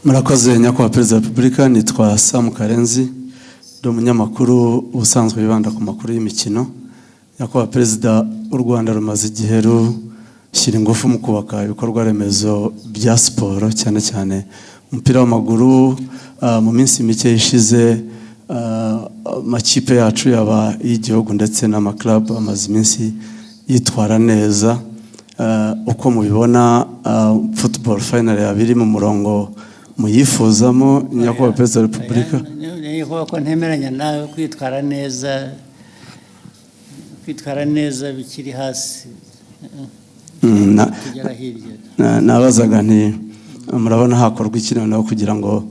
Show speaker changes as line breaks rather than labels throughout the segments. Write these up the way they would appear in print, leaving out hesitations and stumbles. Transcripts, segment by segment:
Murakoze nyakubahwa Perezida wa Repubulika, nitwa Sam Karenzi, ndi umunyamakuru ubusanzwe wibanda ku makuru y'imikino. Nyakubahwa Perezida, u Rwanda rumaze igihe rushyira ingufu mu kubaka ibikorwa remezo bya siporo, cyane cyane umupira w'amaguru. Mu minsi mike ishize amakipe yacu yaba y'igihugu ndetse n'amaklub amaze iminsi yitwara neza. Uko mubibona football final yabiri mu murongo muyifuzamo nyakubahwa Perezida wa Repubulika?
Niyo ko ntemeranya nawe kwitwara neza bikiri hasi kugera hirya.
Nabazaga nti murabona hakorwa iki noneho kugira ngo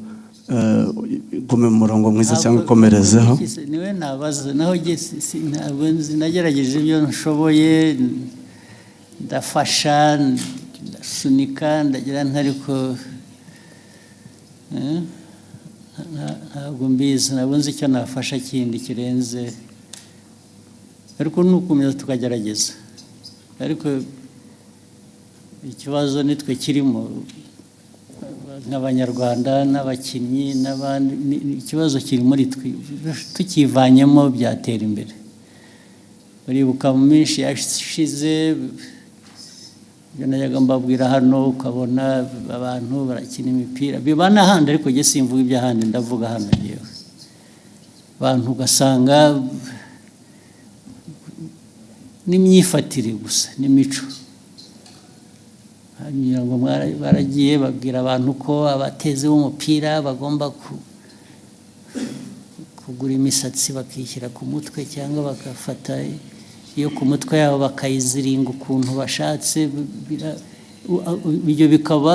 gume mu murongo mwiza cyangwa ikomerezeho?
Niwe nabaza naho ntabwo nagerageje ibyo nshoboye, ndafasha, ndasunika, ndagira ntariko ntabwo mbizi, ntabwo nzi icyo nafasha kindi kirenze, ariko nukomeza tukagerageza. Ariko ikibazo nitwe kirimo nk'abanyarwanda n'abakinnyi n'abandi, ikibazo kiri muri twe, tukivanyemo byatera imbere. Uribuka mu minsi yashize ibyo najyaga mbabwira hano, ukabona abantu barakina imipira biba n'ahandi, ariko njye simvuga iby'ahandi, ndavuga hano yewe. Abantu ugasanga n'imyifatire gusa n'imico, hanyuma ngo baragiye babwira abantu ko abateze b'umupira bagomba kugura imisatsi bakishyira ku mutwe, cyangwa bagafata iyo ku mutwe yabo bakayiziringa ukuntu bashatse. Ibyo bikaba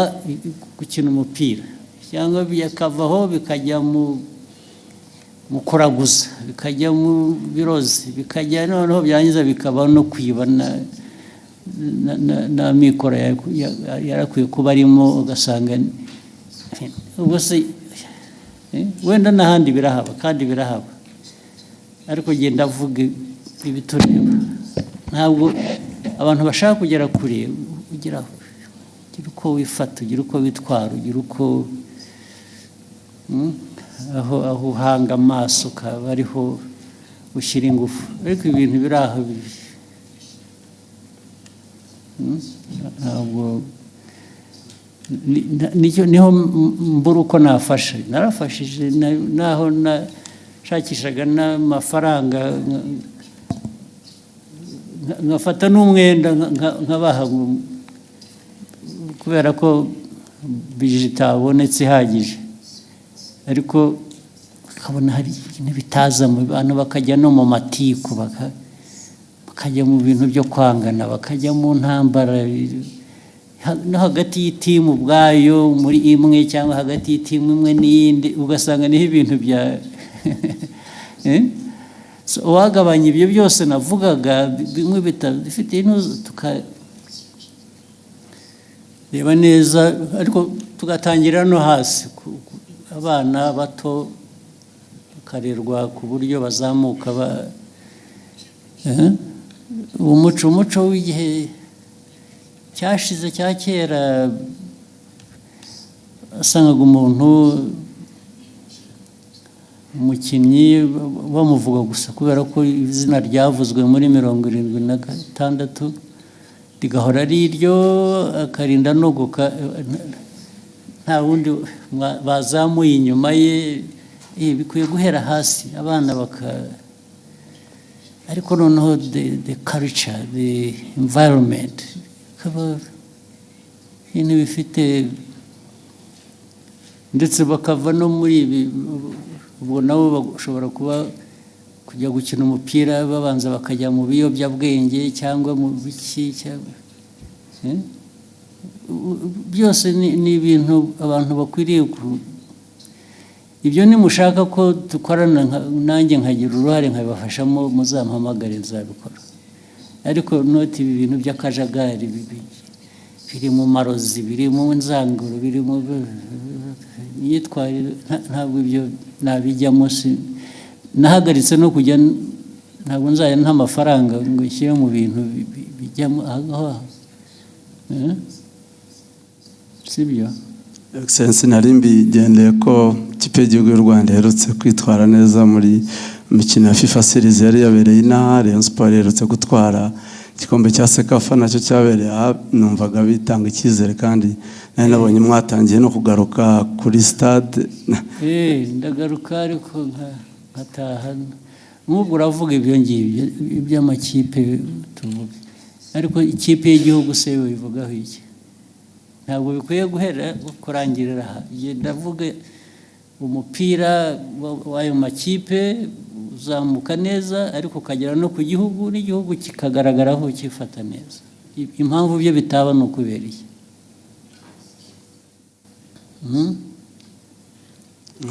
gukina umupira, cyangwa bikavaho bikajya mu kuraguza, bikajya mu birozi, bikajya noneho byangiza bikaba no kwiba na mikoro yarakwiye kuba arimo, ugasanga ubwo se wenda n'ahandi birahaba kandi birahaba, ariko genda avuga ibitureba. Ntabwo abantu bashaka kugera kure, ugira uko wifata, ugira uko witwara, ugira uko aho uhanga amaso ukaba ariho ushyira ingufu. Ariko ibintu biri aho ntabwo niho mbura uko nafasha. Narafashije naho nashakishaga n'amafaranga, nkafata n'umwenda nkabaha, kubera ko bije itabonetse ihagije. Ariko ukabona hari ibintu bitaza mu bantu, bakajya no mu matiku, bakajya mu bintu byo kwangana, bakajya mu ntambara no hagati y'itimu ubwayo muri imwe, cyangwa hagati y'itimu imwe n'iyindi, ugasanga niho ibintu bya uwagabanya ibyo byose navugaga, bimwe bifite intuzo, tukareba neza, ariko tugatangira no hasi. Abana bato bakarerwa ku buryo bazamuka umuco w'igihe cyashize cya kera, wasangaga umuntu, umukinnyi bamuvuga gusa kubera ko izina ryavuzwe muri 76 rigahora ari iryo, akarinda nogoka, nta wundi bazamuye inyuma ye. Bikwiye guhera hasi, abana ariko noneho the culture, the environment, kaba ibintu bifite, ndetse bakava no muri ibi. Ubwo nabo bashobora kujya gukina umupira babanza bakajya mu biyobyabwenge cyangwa mu biki, byose ni ibintu abantu bakwiriye ibyo. Nimushaka ko dukorana, nanjye nkagira uruhare nkabibafashamo, muzampamagare nzabikora. Ariko noti ibi bintu by'akajagari biri mu marozi, biri mu nzanguro, biri mu myitwarire, ntabwo ibyo nabijyamo. Nahagaritse no kujya, ntabwo nzajya nta mafaranga ngo nshyire mu bintu bijyamo aho, sibyo?
Excellence narimbi gendeye ko ikipe y'igihugu y'u Rwanda iherutse kwitwara neza muri mikino ya FIFA Series yari yabereye inaha. Rayon Sport iherutse gutwara igikombe cya Sekafa nacyo cyabereye aha, numvaga bitanga icyizere kandi nari nabonye mwatangiye no kugaruka kuri stade.
Ndagaruka ariko nkataha nk'ubwo uravuga ibyo ngibyo iby'amakipe tuvuga, ariko ikipe y'igihugu se bivugaho iki? Ntabwo bikwiye guhera kurangirira aha. Ndavuga umupira w'ayo makipe uzamuka neza, ariko ukagera no ku gihugu n'igihugu kikagaragaraho kifata neza. Impamvu byo bitaba ni ukubereye.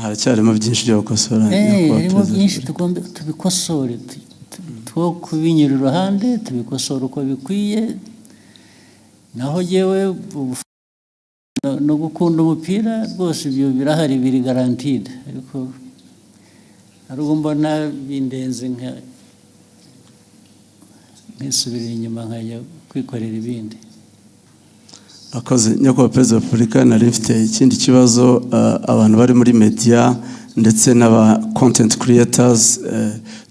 Haracyarimo byinshi byo gukosora.
Harimo byinshi tugomba tubikosore, two kubinyura iruhande tubikosora uko bikwiye. Naho yewe no gukunda umupira rwose ibyo birahari, biri guaranteed, ariko ariko mbona bindenze nkisubira inyuma nkajya kwikorera ibindi.
Akoze nyakubahwa Perezida wa Repubulika, nari mfite ikindi kibazo. Abantu bari muri media ndetse n'aba content creators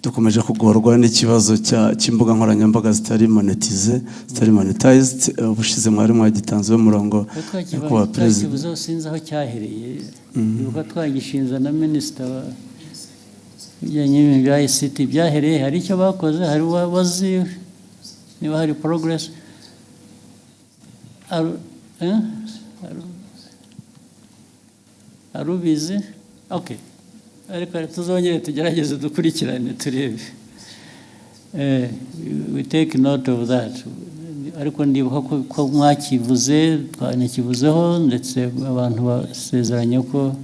dukomeje kugorwa n'ikibazo cy'imbuga nkoranyambaga zitari monetized. Ubushize mwari mwagitanzeho umurongo nyakubahwa Perezida.
Ikibazo sinzi aho cyahereye, yuko twagishinza na Minisita bijyanye n'ibintu bya ICT byahereye. Hari icyo bakoze, hari wazi niba hari progress. Arubizi? Okay. Ariko tuzongere tugerageze dukurikirane turebe. We take note of that. Ariko ndibuka ko mwakivuze, twanakivuzeho, ndetse abantu basezeranye ko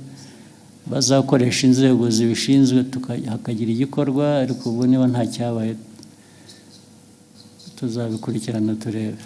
bazakoresha inzego zibishinzwe hakagira igikorwa, ariko ubu niba nta cyabaye tuzabikurikirana turebe.